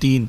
3।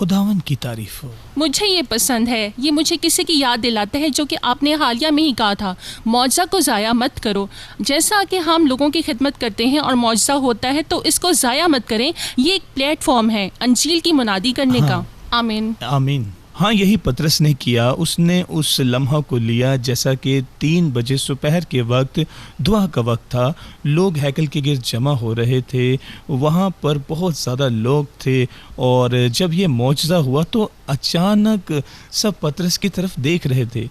خداون کی تعریف ہو. مجھے یہ پسند ہے، یہ مجھے کسی کی یاد دلاتا ہے جو کہ آپ نے حالیہ میں ہی کہا تھا، معجزہ کو ضائع مت کرو. جیسا کہ ہم لوگوں کی خدمت کرتے ہیں اور معجزہ ہوتا ہے تو اس کو ضائع مت کریں. یہ ایک پلیٹ فارم ہے انجیل کی منادی کرنے کا. آمین آمین. ہاں، یہی پطرس نے کیا. اس نے اس لمحہ کو لیا جیسا کہ 3 بجے دوپہر کے وقت دعا کا وقت تھا. لوگ ہیکل کے گرد جمع ہو رہے تھے، وہاں پر بہت زیادہ لوگ تھے، اور جب یہ معجزہ ہوا تو اچانک سب پطرس کی طرف دیکھ رہے تھے،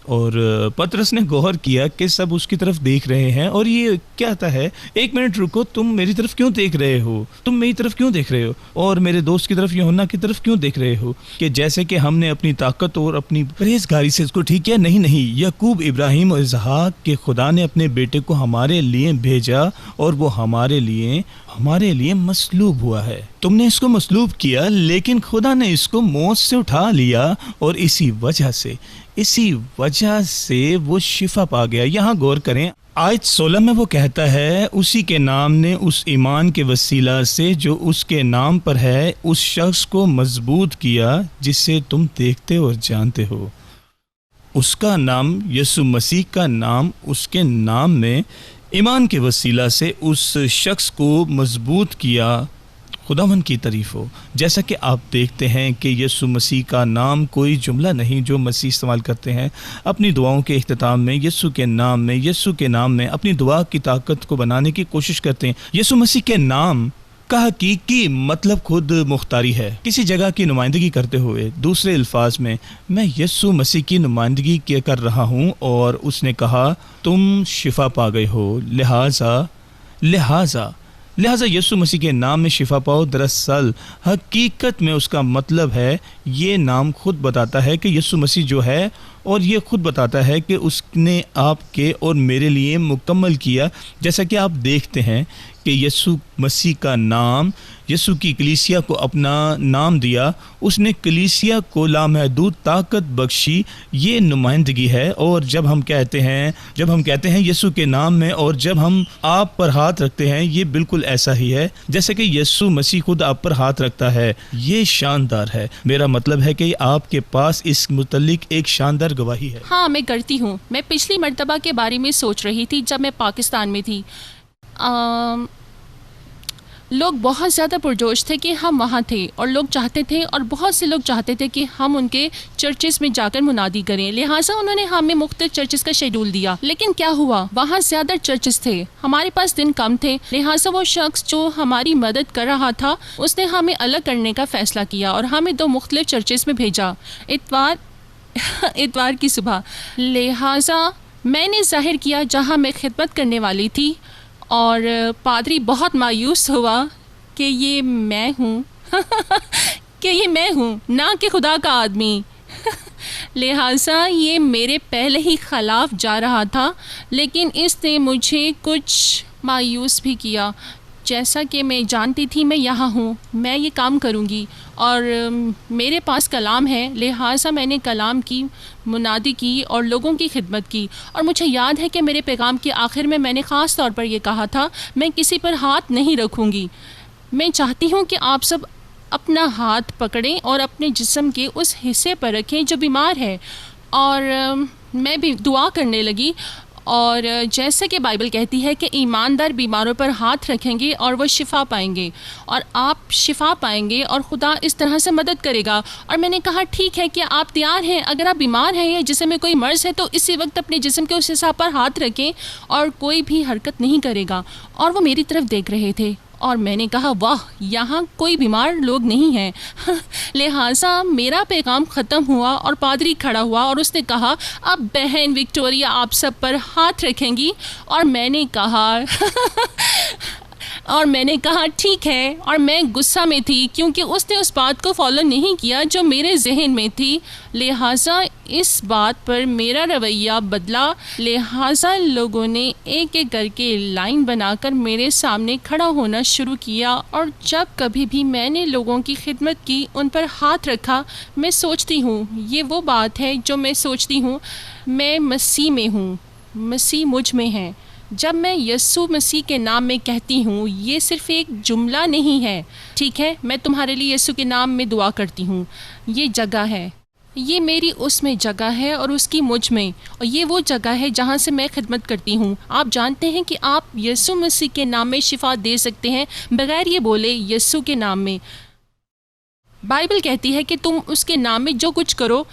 اور پطرس نے غور کیا کہ سب اس کی طرف دیکھ رہے ہیں. اور یہ کیا تھا ہے، 1 منٹ رکو، تم میری طرف کیوں دیکھ رہے ہو؟ تم میری طرف کیوں دیکھ رہے ہو؟ اور میرے دوست کی طرف، یوحنا کی طرف کیوں دیکھ رہے ہو؟ کہ جیسے کہ ہم نے اپنی طاقت اور اپنی پرہیزگاری سے اس کو ٹھیک کیا. نہیں، یعقوب، ابراہیم اور اسحاق کے خدا نے اپنے بیٹے کو ہمارے لیے بھیجا، اور وہ ہمارے لیے مصلوب ہوا ہے. تم نے اس کو مصلوب کیا، لیکن خدا نے اس کو موت سے اٹھا لیا، اور اسی وجہ سے وہ شفا پا گیا. یہاں غور کریں، آیت 16 میں وہ کہتا ہے، اسی کے نام نے اس ایمان کے وسیلہ سے جو اس کے نام پر ہے اس شخص کو مضبوط کیا جسے تم دیکھتے اور جانتے ہو. اس کا نام، یسوع مسیح کا نام، اس کے نام میں ایمان کے وسیلہ سے اس شخص کو مضبوط کیا. خداوند کی تعریف ہو. جیسا کہ آپ دیکھتے ہیں کہ یسوع مسیح کا نام کوئی جملہ نہیں جو مسیح استعمال کرتے ہیں اپنی دعاؤں کے اختتام میں. یسوع کے نام میں اپنی دعا کی طاقت کو بنانے کی کوشش کرتے ہیں. یسوع مسیح کے نام کا حقیقی مطلب خود مختاری ہے، کسی جگہ کی نمائندگی کرتے ہوئے. دوسرے الفاظ میں یسوع مسیح کی نمائندگی کر رہا ہوں، اور اس نے کہا تم شفا پا گئے ہو، لہٰذا یسوع مسیح کے نام میں شفا پاؤ. دراصل حقیقت میں اس کا مطلب ہے، یہ نام خود بتاتا ہے کہ یسوع مسیح جو ہے، اور یہ خود بتاتا ہے کہ اس نے آپ کے اور میرے لیے مکمل کیا. جیسا کہ آپ دیکھتے ہیں کہ یسوع مسیح کا نام، یسوع کی کلیسیا کو اپنا نام دیا، اس نے کلیسیا کو لامحدود طاقت بخشی. یہ نمائندگی ہے. اور جب ہم کہتے ہیں یسوع کے نام میں، اور جب ہم آپ پر ہاتھ رکھتے ہیں، یہ بالکل ایسا ہی ہے جیسے کہ یسوع مسیح خود آپ پر ہاتھ رکھتا ہے. یہ شاندار ہے. میرا مطلب ہے کہ آپ کے پاس اس متعلق ایک شاندار گواہی ہے. ہاں، میں کرتی ہوں. میں پچھلی مرتبہ کے بارے میں سوچ رہی تھی جب میں پاکستان میں تھی. لوگ بہت زیادہ پرجوش تھے کہ ہم وہاں تھے، اور لوگ چاہتے تھے، اور بہت سے لوگ چاہتے تھے کہ ہم ان کے چرچز میں جا کر منادی کریں. لہٰذا انہوں نے ہمیں مختلف چرچز کا شیڈول دیا. لیکن کیا ہوا، وہاں زیادہ چرچز تھے، ہمارے پاس دن کم تھے. لہٰذا وہ شخص جو ہماری مدد کر رہا تھا اس نے ہمیں الگ کرنے کا فیصلہ کیا اور ہمیں 2 مختلف چرچز میں بھیجا اتوار کی صبح. لہٰذا میں نے ظاہر کیا جہاں میں خدمت کرنے والی تھی، اور پادری بہت مایوس ہوا کہ یہ میں ہوں نہ کہ خدا کا آدمی. لہٰذا یہ میرے پہلے ہی خلاف جا رہا تھا، لیکن اس نے مجھے کچھ مایوس بھی کیا. جیسا کہ میں جانتی تھی میں یہاں ہوں، میں یہ کام کروں گی، اور میرے پاس کلام ہے. لہٰذا میں نے کلام کی منادی کی اور لوگوں کی خدمت کی. اور مجھے یاد ہے کہ میرے پیغام کے آخر میں نے خاص طور پر یہ کہا تھا، میں کسی پر ہاتھ نہیں رکھوں گی. میں چاہتی ہوں کہ آپ سب اپنا ہاتھ پکڑیں اور اپنے جسم کے اس حصے پر رکھیں جو بیمار ہے. اور میں بھی دعا کرنے لگی، اور جیسے کہ بائبل کہتی ہے کہ ایماندار بیماروں پر ہاتھ رکھیں گے اور وہ شفا پائیں گے، اور آپ شفا پائیں گے اور خدا اس طرح سے مدد کرے گا. اور میں نے کہا ٹھیک ہے، کیا آپ تیار ہیں؟ اگر آپ بیمار ہیں یا جسم میں کوئی مرض ہے تو اسی وقت اپنے جسم کے اس حصہ پر ہاتھ رکھیں اور کوئی بھی حرکت نہیں کرے گا. اور وہ میری طرف دیکھ رہے تھے، اور میں نے کہا واہ، یہاں کوئی بیمار لوگ نہیں ہیں. لہٰذا میرا پیغام ختم ہوا اور پادری کھڑا ہوا اور اس نے کہا اب بہن وکٹوریا آپ سب پر ہاتھ رکھیں گی. اور میں نے کہا ٹھیک ہے. اور میں غصہ میں تھی کیونکہ اس نے اس بات کو فالو نہیں کیا جو میرے ذہن میں تھی. لہٰذا اس بات پر میرا رویہ بدلا. لہٰذا لوگوں نے ایک ایک کر کے لائن بنا کر میرے سامنے کھڑا ہونا شروع کیا. اور جب کبھی بھی میں نے لوگوں کی خدمت کی، ان پر ہاتھ رکھا، میں سوچتی ہوں، یہ وہ بات ہے جو میں سوچتی ہوں، میں مسیح میں ہوں، مسیح مجھ میں ہے. جب میں یسوع مسیح کے نام میں کہتی ہوں، یہ صرف ایک جملہ نہیں ہے. ٹھیک ہے، میں تمہارے لیے یسوع کے نام میں دعا کرتی ہوں. یہ جگہ ہے، یہ میری اس میں جگہ ہے اور اس کی مجھ میں، اور یہ وہ جگہ ہے جہاں سے میں خدمت کرتی ہوں. آپ جانتے ہیں کہ آپ یسوع مسیح کے نام میں شفا دے سکتے ہیں بغیر یہ بولے یسوع کے نام میں. بائبل کہتی ہے کہ تم اس کے نام میں جو کچھ کرو،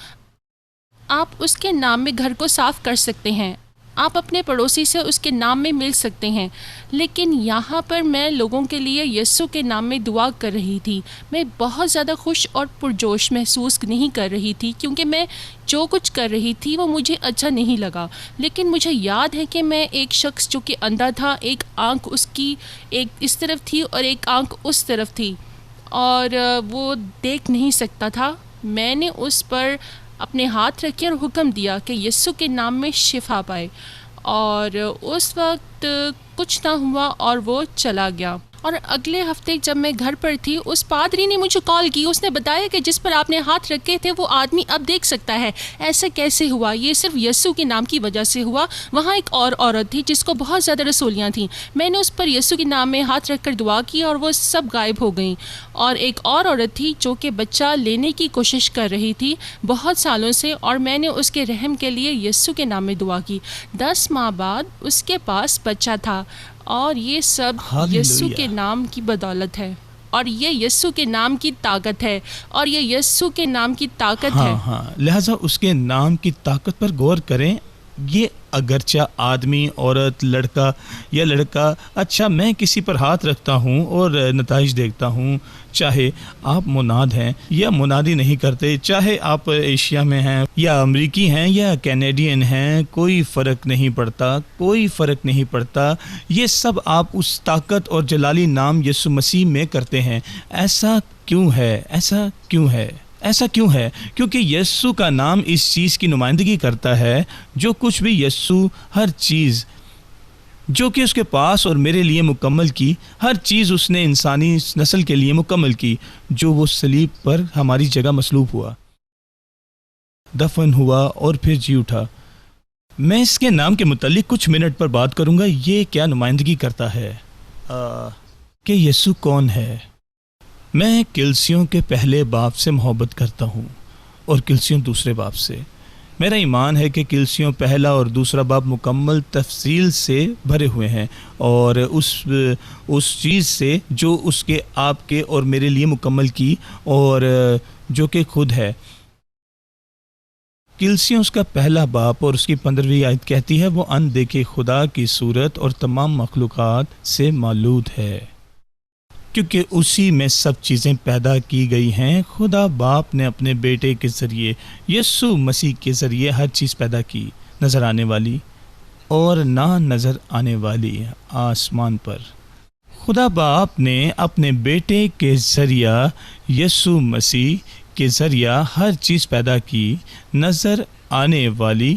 آپ اس کے نام میں گھر کو صاف کر سکتے ہیں، آپ اپنے پڑوسی سے اس کے نام میں مل سکتے ہیں. لیکن یہاں پر میں لوگوں کے لیے یسوع کے نام میں دعا کر رہی تھی. میں بہت زیادہ خوش اور پرجوش محسوس نہیں کر رہی تھی، کیونکہ میں جو کچھ کر رہی تھی وہ مجھے اچھا نہیں لگا. لیکن مجھے یاد ہے کہ میں ایک شخص جو کہ اندھا تھا، ایک آنکھ اس کی ایک اس طرف تھی اور ایک آنکھ اس طرف تھی، اور وہ دیکھ نہیں سکتا تھا. میں نے اس پر اپنے ہاتھ رکھے اور حکم دیا کہ یسوع کے نام میں شفا پائے، اور اس وقت کچھ نہ ہوا اور وہ چلا گیا. اور اگلے ہفتے جب میں گھر پر تھی، اس پادری نے مجھے کال کی. اس نے بتایا کہ جس پر آپ نے ہاتھ رکھے تھے وہ آدمی اب دیکھ سکتا ہے. ایسا کیسے ہوا؟ یہ صرف یسوع کے نام کی وجہ سے ہوا. وہاں ایک اور عورت تھی جس کو بہت زیادہ رسولیاں تھیں. میں نے اس پر یسوع کے نام میں ہاتھ رکھ کر دعا کی اور وہ سب غائب ہو گئیں. اور ایک اور عورت تھی جو کہ بچہ لینے کی کوشش کر رہی تھی بہت سالوں سے، اور میں نے اس کے رحم کے لیے یسوع کے نام میں دعا کی. 10 ماہ بعد اس کے پاس بچہ تھا، اور یہ سب یسوع کے نام کی بدولت ہے، اور یہ یسوع کے نام کی طاقت ہے، اور یہ یسوع کے نام کی طاقت ہے. لہٰذا اس کے نام کی طاقت پر غور کریں. یہ اگرچہ آدمی، عورت، لڑکا یا لڑکا، اچھا میں کسی پر ہاتھ رکھتا ہوں اور نتائج دیکھتا ہوں، چاہے آپ مناد ہیں یا منادی نہیں کرتے، چاہے آپ ایشیا میں ہیں یا امریکی ہیں یا کینیڈین ہیں، کوئی فرق نہیں پڑتا، کوئی فرق نہیں پڑتا. یہ سب آپ اس طاقت اور جلالی نام یسوع مسیح میں کرتے ہیں. ایسا کیوں ہے؟ ایسا کیوں ہے؟ ایسا کیوں ہے؟ کیونکہ یسوع کا نام اس چیز کی نمائندگی کرتا ہے. جو کچھ بھی یسوع، ہر چیز جو کہ اس کے پاس اور میرے لیے مکمل کی، ہر چیز اس نے انسانی نسل کے لیے مکمل کی. جو وہ صلیب پر ہماری جگہ مصلوب ہوا، دفن ہوا اور پھر جی اٹھا. میں اس کے نام کے متعلق کچھ منٹ پر بات کروں گا. یہ کیا نمائندگی کرتا ہے کہ یسوع کون ہے. میں کلسیوں کے پہلے باب سے محبت کرتا ہوں اور کلسیوں دوسرے باب سے. میرا ایمان ہے کہ کلسیوں پہلا اور دوسرا باب مکمل تفصیل سے بھرے ہوئے ہیں، اور اس چیز سے جو اس کے آپ کے اور میرے لیے مکمل کی، اور جو کہ خود ہے. کلسیوں اس کا پہلا باب اور اس کی 15ویں آیت کہتی ہے، وہ اندیکھے خدا کی صورت اور تمام مخلوقات سے مولود ہے، کیونکہ اسی میں سب چیزیں پیدا کی گئی ہیں. خدا باپ نے اپنے بیٹے کے ذریعے، یسوع مسیح کے ذریعے ہر چیز پیدا کی، نظر آنے والی اور نہ نظر آنے والی. آسمان پر خدا باپ نے اپنے بیٹے کے ذریعہ، یسوع مسیح کے ذریعہ ہر چیز پیدا کی، نظر آنے والی،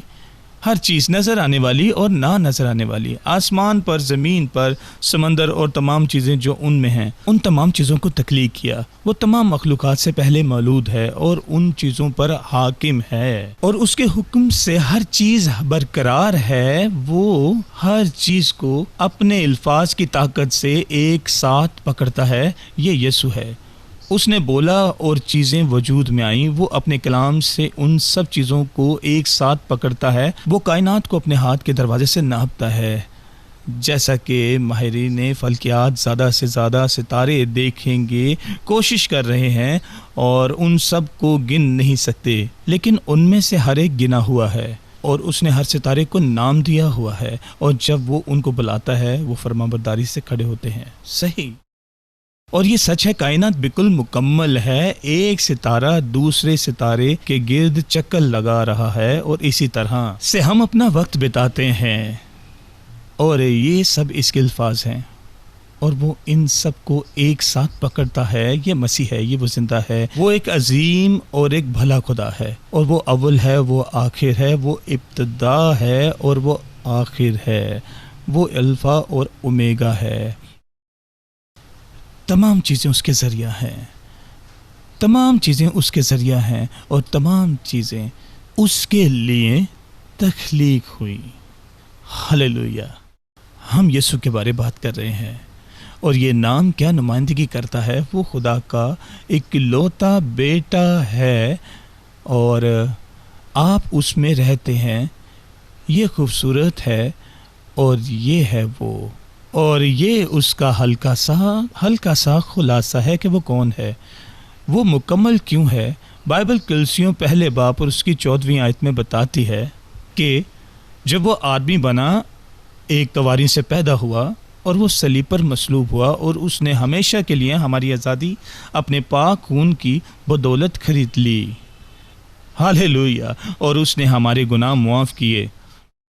ہر چیز نظر آنے والی اور نہ نظر آنے والی. آسمان پر، زمین پر، سمندر اور تمام چیزیں جو ان میں ہیں، ان تمام چیزوں کو تخلیق کیا. وہ تمام مخلوقات سے پہلے مولود ہے اور ان چیزوں پر حاکم ہے، اور اس کے حکم سے ہر چیز برقرار ہے. وہ ہر چیز کو اپنے الفاظ کی طاقت سے ایک ساتھ پکڑتا ہے. یہ یسوع ہے. اس نے بولا اور چیزیں وجود میں آئیں. وہ اپنے کلام سے ان سب چیزوں کو ایک ساتھ پکڑتا ہے. وہ کائنات کو اپنے ہاتھ کے دروازے سے ناپتا ہے. جیسا کہ ماہرین فلکیات زیادہ سے زیادہ ستارے دیکھیں گے، کوشش کر رہے ہیں اور ان سب کو گن نہیں سکتے، لیکن ان میں سے ہر ایک گنا ہوا ہے، اور اس نے ہر ستارے کو نام دیا ہوا ہے، اور جب وہ ان کو بلاتا ہے وہ فرمانبرداری سے کھڑے ہوتے ہیں. صحیح. اور یہ سچ ہے، کائنات بالکل مکمل ہے. ایک ستارہ دوسرے ستارے کے گرد چکر لگا رہا ہے، اور اسی طرح سے ہم اپنا وقت بتاتے ہیں. اور یہ سب اس کے الفاظ ہیں، اور وہ ان سب کو ایک ساتھ پکڑتا ہے. یہ مسیح ہے، یہ وہ زندہ ہے. وہ ایک عظیم اور ایک بھلا خدا ہے، اور وہ اول ہے، وہ آخر ہے، وہ ابتدا ہے اور وہ آخر ہے، وہ الفا اور اومیگا ہے. تمام چیزیں اس کے ذریعہ ہیں، تمام چیزیں اس کے ذریعہ ہیں، اور تمام چیزیں اس کے لیے تخلیق ہوئی. ہلیلویا. ہم یسوع کے بارے بات کر رہے ہیں، اور یہ نام کیا نمائندگی کرتا ہے؟ وہ خدا کا اکلوتا بیٹا ہے اور آپ اس میں رہتے ہیں۔ یہ خوبصورت ہے اور یہ ہے وہ، اور یہ اس کا ہلکا سا خلاصہ ہے کہ وہ کون ہے، وہ مکمل کیوں ہے۔ بائبل کلسیوں پہلے باب اور اس کی 14ویں آیت میں بتاتی ہے کہ جب وہ آدمی بنا، ایک قوارین سے پیدا ہوا اور وہ صلیب پر مصلوب ہوا، اور اس نے ہمیشہ کے لیے ہماری آزادی اپنے پاک خون کی بدولت خرید لی، ہالےلویا، اور اس نے ہمارے گناہ معاف کیے۔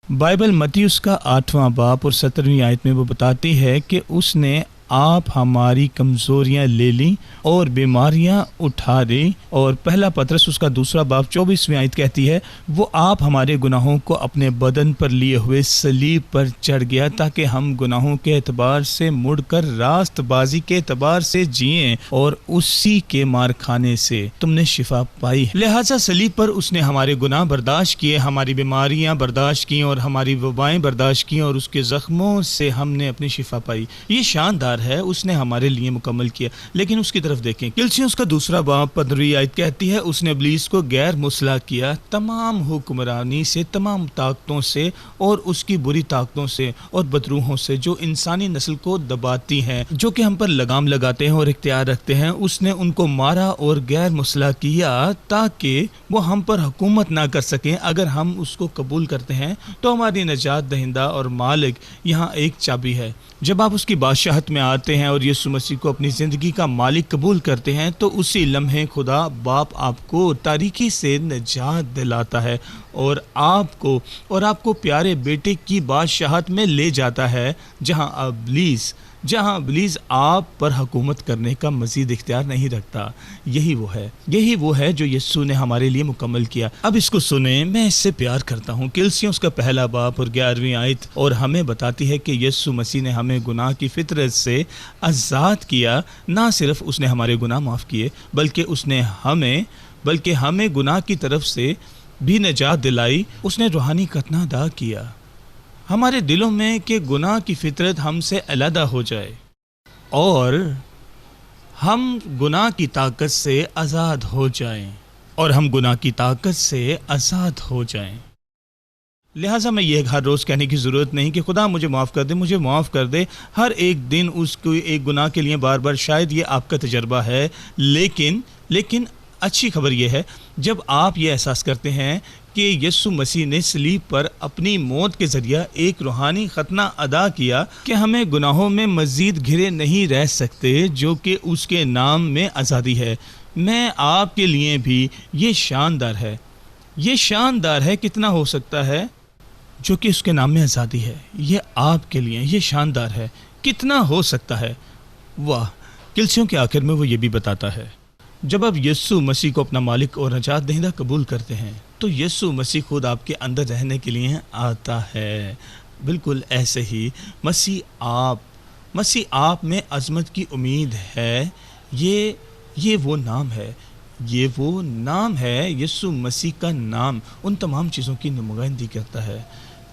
بائبل متی اس کا 8واں باب اور 17ویں آیت میں وہ بتاتی ہے کہ اس نے آپ ہماری کمزوریاں لے لیں اور بیماریاں اٹھا دیں، اور پہلا پطرس اس کا 2 باب 24ویں آیت کہتی ہے وہ آپ ہمارے گناہوں کو اپنے بدن پر لیے ہوئے صلیب پر چڑھ گیا تاکہ ہم گناہوں کے اعتبار سے مڑ کر راست بازی کے اعتبار سے جئیں، اور اسی کے مار کھانے سے تم نے شفا پائی۔ لہٰذا صلیب پر اس نے ہمارے گناہ برداشت کیے، ہماری بیماریاں برداشت کی اور ہماری وبائیں برداشت کی، اور اس کے زخموں سے ہم نے اپنی شفا پائی۔ یہ شاندار ہے، اس نے ہمارے لیے مکمل کیا۔ لیکن اس کی طرف دیکھیں، کلسیوں کا 2 باب 15ویں آیت کہتی ہے اس نے ابلیس کو غیر مسلح کیا تمام حکمرانی سے، تمام طاقتوں سے اور اس کی بری طاقتوں سے اور بدروحوں سے جو انسانی نسل کو دباتی ہیں، جو کہ ہم پر لگام لگاتے ہیں اور اختیار رکھتے ہیں۔ اس نے ان کو مارا اور غیر مسلح کیا تاکہ وہ ہم پر حکومت نہ کر سکیں۔ اگر ہم اس کو قبول کرتے ہیں تو ہماری نجات دہندہ اور مالک یہاں ایک چابی ہے۔ جب آپ اس کی بادشاہت میں آتے ہیں اور یسوع مسیح کو اپنی زندگی کا مالک قبول کرتے ہیں تو اسی لمحے خدا باپ آپ کو تاریکی سے نجات دلاتا ہے اور آپ کو پیارے بیٹے کی بادشاہت میں لے جاتا ہے، جہاں ابلیس آپ پر حکومت کرنے کا مزید اختیار نہیں رکھتا۔ یہی وہ ہے جو یسوع نے ہمارے لیے مکمل کیا۔ اب اس کو سنیں، میں اس سے پیار کرتا ہوں۔ کلسیوں کا 1 باب اور 11ویں آیت اور ہمیں بتاتی ہے کہ یسوع مسیح نے ہمیں گناہ کی فطرت سے آزاد کیا۔ نہ صرف اس نے ہمارے گناہ معاف کیے بلکہ ہمیں گناہ کی طرف سے بھی نجات دلائی۔ اس نے روحانی ختنہ ادا کیا ہمارے دلوں میں کہ گناہ کی فطرت ہم سے علیحدہ ہو جائے اور ہم گناہ کی طاقت سے آزاد ہو جائیں لہٰذا میں یہ ہر روز کہنے کی ضرورت نہیں کہ خدا مجھے معاف کر دے۔ ہر ایک دن اس کو ایک گناہ کے لیے بار بار، شاید یہ آپ کا تجربہ ہے، لیکن اچھی خبر یہ ہے جب آپ یہ احساس کرتے ہیں کہ یسوع مسیح نے صلیب پر اپنی موت کے ذریعہ ایک روحانی ختنہ ادا کیا کہ ہمیں گناہوں میں مزید گھرے نہیں رہ سکتے، جو کہ اس کے نام میں آزادی ہے۔ میں آپ کے لیے بھی یہ شاندار ہے کتنا ہو سکتا ہے جو کہ اس کے نام میں آزادی ہے۔ یہ آپ کے لیے یہ شاندار ہے کتنا ہو سکتا ہے۔ واہ! کلسیوں کے آخر میں وہ یہ بھی بتاتا ہے جب آپ یسوع مسیح کو اپنا مالک اور نجات دہندہ قبول کرتے ہیں تو یسوع مسیح خود آپ کے اندر رہنے کے لیے آتا ہے۔ بالکل ایسے ہی مسیح آپ میں عظمت کی امید ہے۔ یہ وہ نام ہے یسوع مسیح کا نام ان تمام چیزوں کی نمائندگی کرتا ہے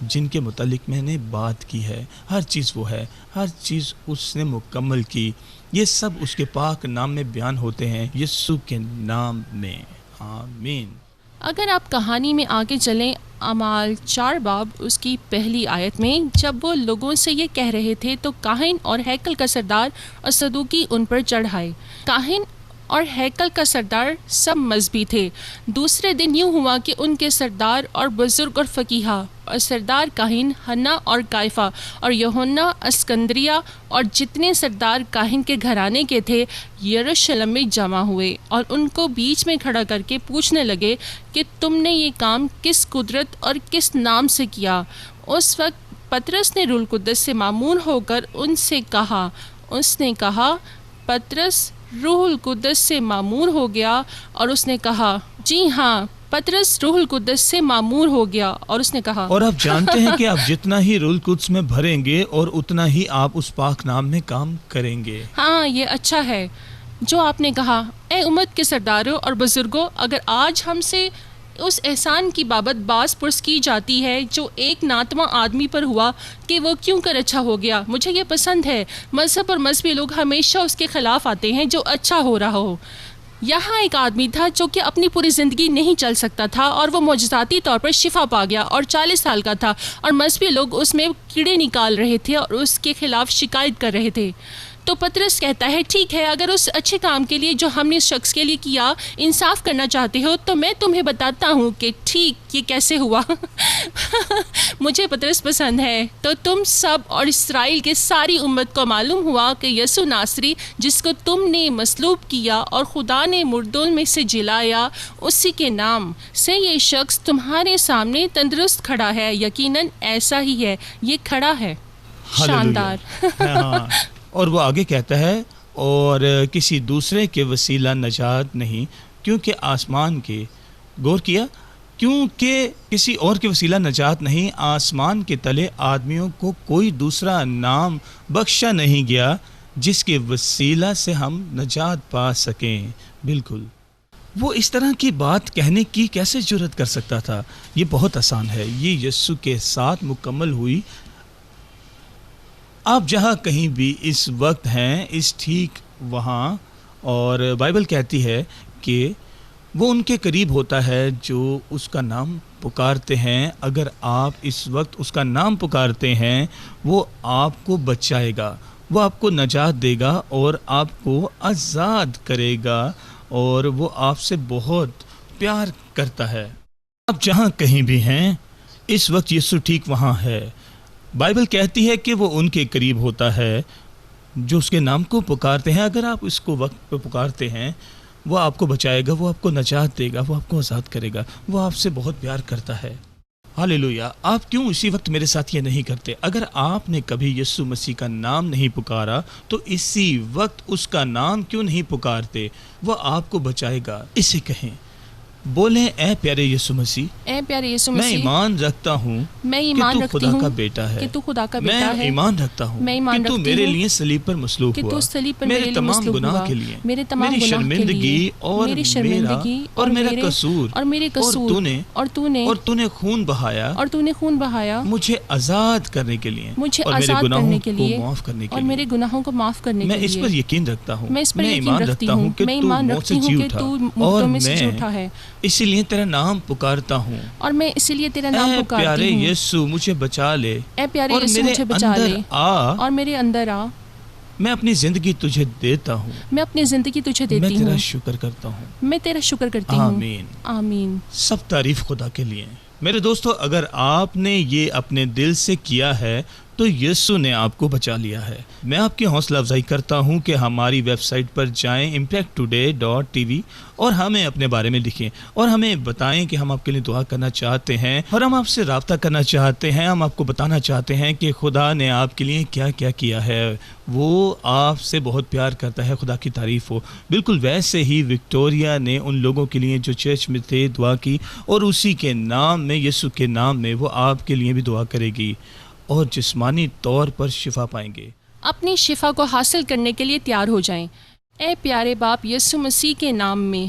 جن کے متعلق میں نے بات کی ہے۔ ہر چیز وہ ہے، ہر چیز اس نے مکمل کی۔ یہ سب اس کے پاک نام میں بیان ہوتے ہیں، یسوع کے نام میں۔ آمین۔ اگر آپ کہانی میں آگے چلیں، اعمال 4 باب اس کی 1 آیت میں جب وہ لوگوں سے یہ کہہ رہے تھے تو کاہن اور ہیکل کا سردار اور صدوقی ان پر چڑھ آئے۔ کاہن اور ہیکل کا سردار سب مذہبی تھے۔ دوسرے دن یوں ہوا کہ ان کے سردار اور بزرگ اور فقیہا اور سردار کاہن حنا اور کائفہ اور یوحنا اسکندریہ اور جتنے سردار کاہن کے گھرانے کے تھے یروشلم میں جمع ہوئے، اور ان کو بیچ میں کھڑا کر کے پوچھنے لگے کہ تم نے یہ کام کس قدرت اور کس نام سے کیا؟ اس وقت پطرس نے روح القدس سے معمور ہو کر ان سے کہا، پطرس روح القدس سے معمور ہو گیا، اور اس نے کہا جی ہاں، پطرس روح القدس سے معمور ہو گیا، اور اس نے کہا اور آپ جانتے ہیں کہ آپ جتنا ہی روح القدس میں بھریں گے اور اتنا ہی آپ اس پاک نام میں کام کریں گے۔ ہاں، یہ اچھا ہے جو آپ نے کہا۔ اے امت کے سرداروں اور بزرگوں، اگر آج ہم سے اس احسان کی بابت باز پرس کی جاتی ہے جو ایک ناتواں آدمی پر ہوا کہ وہ کیوں کر اچھا ہو گیا. مجھے یہ پسند ہے. مذہب اور مذہبی لوگ ہمیشہ اس کے خلاف آتے ہیں جو اچھا ہو رہا ہو. یہاں ایک آدمی تھا جو کہ اپنی پوری زندگی نہیں چل سکتا تھا اور وہ معجزاتی طور پر شفا پا گیا اور 40 سال کا تھا اور مذہبی لوگ اس میں کیڑے نکال رہے تھے اور اس کے خلاف شکایت کر رہے تھے. تو پطرس کہتا ہے ٹھیک ہے، اگر اس اچھے کام کے لیے جو ہم نے اس شخص کے لیے کیا انصاف کرنا چاہتے ہو تو میں تمہیں بتاتا ہوں کہ ٹھیک یہ کیسے ہوا. مجھے پطرس پسند ہے. تو تم سب اور اسرائیل کے ساری امت کو معلوم ہوا کہ یسوع ناصری جس کو تم نے مصلوب کیا اور خدا نے مردوں میں سے جلایا، اسی کے نام سے یہ شخص تمہارے سامنے تندرست کھڑا ہے. یقیناً ایسا ہی ہے، یہ کھڑا ہے. شاندار. ہاں. اور وہ آگے کہتا ہے اور کسی دوسرے کے وسیلہ نجات نہیں، کیونکہ آسمان کے غور کیا، کیونکہ کسی اور کے وسیلہ نجات نہیں، آسمان کے تلے آدمیوں کو کوئی دوسرا نام بخشا نہیں گیا جس کے وسیلہ سے ہم نجات پا سکیں. بالکل، وہ اس طرح کی بات کہنے کی کیسے جرأت کر سکتا تھا؟ یہ بہت آسان ہے، یہ یسوع کے ساتھ مکمل ہوئی. آپ جہاں کہیں بھی اس وقت ہیں، اس ٹھیک وہاں، اور بائبل کہتی ہے کہ وہ ان کے قریب ہوتا ہے جو اس کا نام پکارتے ہیں. اگر آپ اس وقت اس کا نام پکارتے ہیں، وہ آپ کو بچائے گا، وہ آپ کو نجات دے گا اور آپ کو آزاد کرے گا، اور وہ آپ سے بہت پیار کرتا ہے. آپ جہاں کہیں بھی ہیں، اس وقت یسوع ٹھیک وہاں ہے. بائبل کہتی ہے کہ وہ ان کے قریب ہوتا ہے جو اس کے نام کو پکارتے ہیں. اگر آپ اس کو وقت پہ پکارتے ہیں، وہ آپ کو بچائے گا، وہ آپ کو نجات دے گا، وہ آپ کو آزاد کرے گا. وہ آپ سے بہت پیار کرتا ہے. ہاللیلویہ. آپ کیوں اسی وقت میرے ساتھ یہ نہیں کرتے؟ اگر آپ نے کبھی یسوع مسیح کا نام نہیں پکارا تو اسی وقت اس کا نام کیوں نہیں پکارتے؟ وہ آپ کو بچائے گا. اسے کہیں، بولیں اے پیارے یسوع مسیح، اے پیارے یسوع میں مسیح، ایمان رکھتا ہوں میں ایمان کہ تو رکھتی خدا ہوں کا بیٹا ہے. کہ تو خدا کا بیٹا میں ہے. ایمان رکھتا ہوں میں ایمان کہ تو رکھتی میرے ہوں لیے صلیب پر مصلوب کہ ہوا، تو صلیب پر میرے میرے لیے تمام مصلوب گناہ ہوا، کے لیے، میرے تمام میری گناہ کے شرمندگی لیے، اور میری شرمندگی اور میرا میرے قصور، اور میرے قصور، اور تو نے خون بہایا، اور تو نے خون بہایا مجھے آزاد کرنے کے لیے، مجھے اور میرے آزاد گناہوں کرنے کے کو لیے، معاف کرنے کے اور لیے. میرے گناہوں کو معاف کرنے کے میں لیے. اس پر یقین رکھتا ہوں، میں اس پر میں یقین ایمان رکھتی رکھتا ہوں کہ میں تو ایمان موت سے رکھتی جی ہوں کہ اٹھا، تو اور مردوں میں سے جی میں اٹھا ہے، اسی لیے تیرا نام پکارتا ہوں. اور میں اسی لیے تیرا نام اے پکارتی پیارے ہوں. یسوع مجھے بچا لے، اے پیارے اور یسوع میرے مجھے بچا اندر لے، آ، اور میرے اندر آ. میں اپنی زندگی تجھے دیتا ہوں، میں اپنی زندگی تجھے میں دیتی تیرا ہوں. شکر کرتا ہوں. میں تیرا شکر کرتی ہوں. آمین. آمین. سب تعریف خدا کے لیے. میرے دوستو، اگر آپ نے یہ اپنے دل سے کیا ہے تو یسوع نے آپ کو بچا لیا ہے. میں آپ کی حوصلہ افزائی کرتا ہوں کہ ہماری ویب سائٹ پر جائیں impacttoday.tv اور ہمیں اپنے بارے میں لکھیں اور ہمیں بتائیں کہ ہم آپ کے لیے دعا کرنا چاہتے ہیں اور ہم آپ سے رابطہ کرنا چاہتے ہیں. ہم آپ کو بتانا چاہتے ہیں کہ خدا نے آپ کے لیے کیا کیا کیا ہے. وہ آپ سے بہت پیار کرتا ہے. خدا کی تعریف ہو. بالکل ویسے ہی وکٹوریا نے ان لوگوں کے لیے جو چرچ میں تھے دعا کی، اور اسی کے نام میں، یسوع کے نام میں، وہ آپ کے لیے بھی دعا کرے گی اور جسمانی طور پر شفا پائیں گے. اپنی شفا کو حاصل کرنے کے لیے تیار ہو جائیں. اے پیارے باپ یسوع مسیح کے نام میں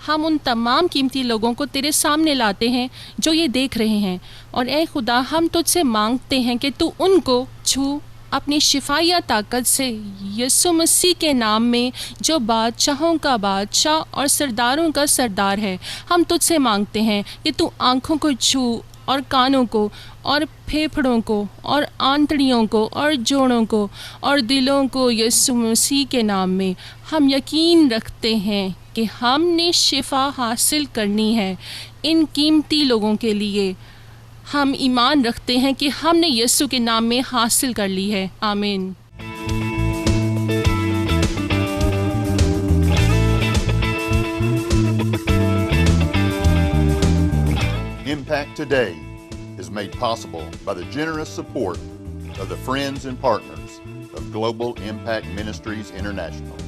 ہم ان تمام قیمتی لوگوں کو تیرے سامنے لاتے ہیں جو یہ دیکھ رہے ہیں، اور اے خدا ہم تجھ سے مانگتے ہیں کہ تو ان کو چھو اپنی شفائیہ طاقت سے، یسوع مسیح کے نام میں جو بادشاہوں کا بادشاہ اور سرداروں کا سردار ہے. ہم تجھ سے مانگتے ہیں کہ تو آنکھوں کو چھو اور کانوں کو اور پھیپھڑوں کو اور آنتڑیوں کو اور جوڑوں کو اور دلوں کو. یسوع مسیح کے نام میں ہم یقین رکھتے ہیں کہ ہم نے شفا حاصل کرنی ہے ان قیمتی لوگوں کے لیے. ہم ایمان رکھتے ہیں کہ ہم نے یسوع کے نام میں حاصل کر لی ہے. آمین. Impact Today is made possible by the generous support of the friends and partners of Global Impact Ministries International.